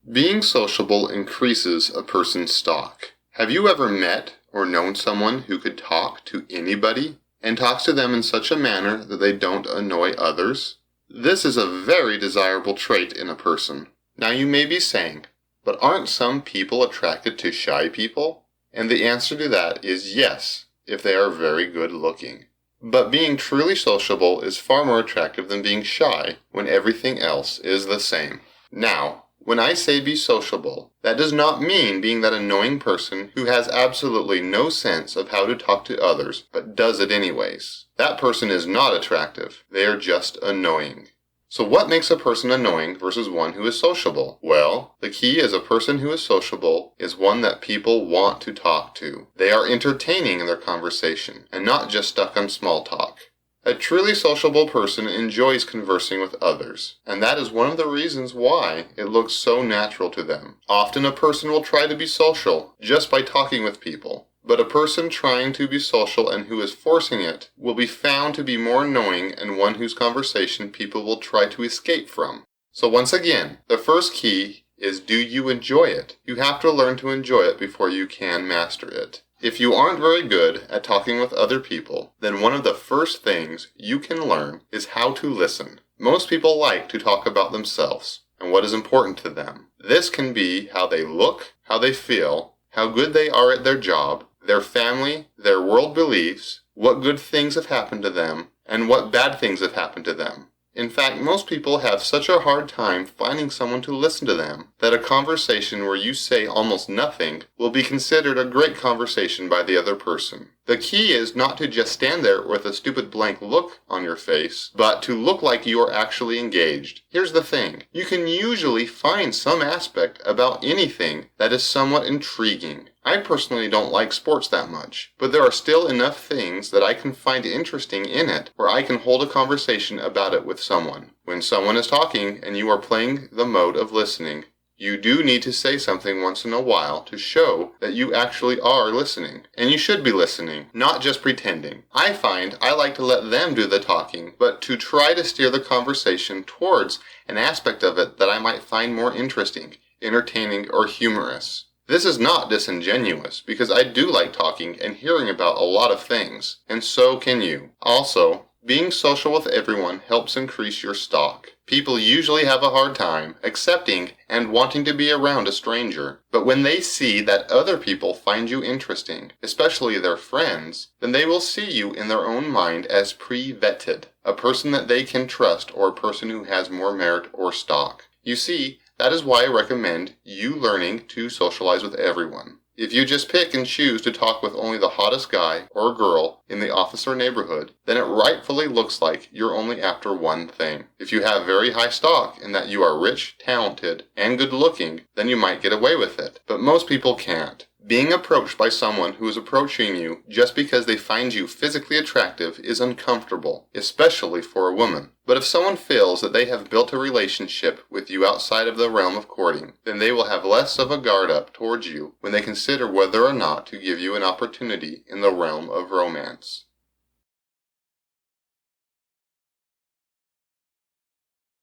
Being sociable increases a person's stock. Have you ever met or known someone who could talk to anybody and talks to them in such a manner that they don't annoy others? This is a very desirable trait in a person. Now you may be saying, but aren't some people attracted to shy people? And the answer to that is yes, if they are very good looking. But being truly sociable is far more attractive than being shy when everything else is the same. Now, when I say be sociable, that does not mean being that annoying person who has absolutely no sense of how to talk to others, but does it anyways. That person is not attractive. They are just annoying. So what makes a person annoying versus one who is sociable? Well, the key is a person who is sociable is one that people want to talk to. They are entertaining in their conversation and not just stuck on small talk. A truly sociable person enjoys conversing with others, and that is one of the reasons why it looks so natural to them. Often a person will try to be social just by talking with people, but a person trying to be social and who is forcing it will be found to be more annoying and one whose conversation people will try to escape from. So once again, the first key is, do you enjoy it? You have to learn to enjoy it before you can master it. If you aren't very good at talking with other people, then one of the first things you can learn is how to listen. Most people like to talk about themselves and what is important to them. This can be how they look, how they feel, how good they are at their job, their family, their world beliefs, what good things have happened to them, and what bad things have happened to them. In fact, most people have such a hard time finding someone to listen to them that a conversation where you say almost nothing will be considered a great conversation by the other person. The key is not to just stand there with a stupid blank look on your face, but to look like you are actually engaged. Here's the thing. You can usually find some aspect about anything that is somewhat intriguing. I personally don't like sports that much, but there are still enough things that I can find interesting in it where I can hold a conversation about it with someone. When someone is talking and you are playing the mode of listening, you do need to say something once in a while to show that you actually are listening. And you should be listening, not just pretending. I find I like to let them do the talking, but to try to steer the conversation towards an aspect of it that I might find more interesting, entertaining, or humorous. This is not disingenuous, because I do like talking and hearing about a lot of things, and so can you. Also, being social with everyone helps increase your stock. People usually have a hard time accepting and wanting to be around a stranger, but when they see that other people find you interesting, especially their friends, then they will see you in their own mind as pre-vetted, a person that they can trust or a person who has more merit or stock. You see, that is why I recommend you learning to socialize with everyone. If you just pick and choose to talk with only the hottest guy or girl in the office or neighborhood, then it rightfully looks like you're only after one thing. If you have very high stock in that you are rich, talented, and good looking, then you might get away with it. But most people can't. Being approached by someone who is approaching you just because they find you physically attractive is uncomfortable, especially for a woman. But if someone feels that they have built a relationship with you outside of the realm of courting, then they will have less of a guard up towards you when they consider whether or not to give you an opportunity in the realm of romance.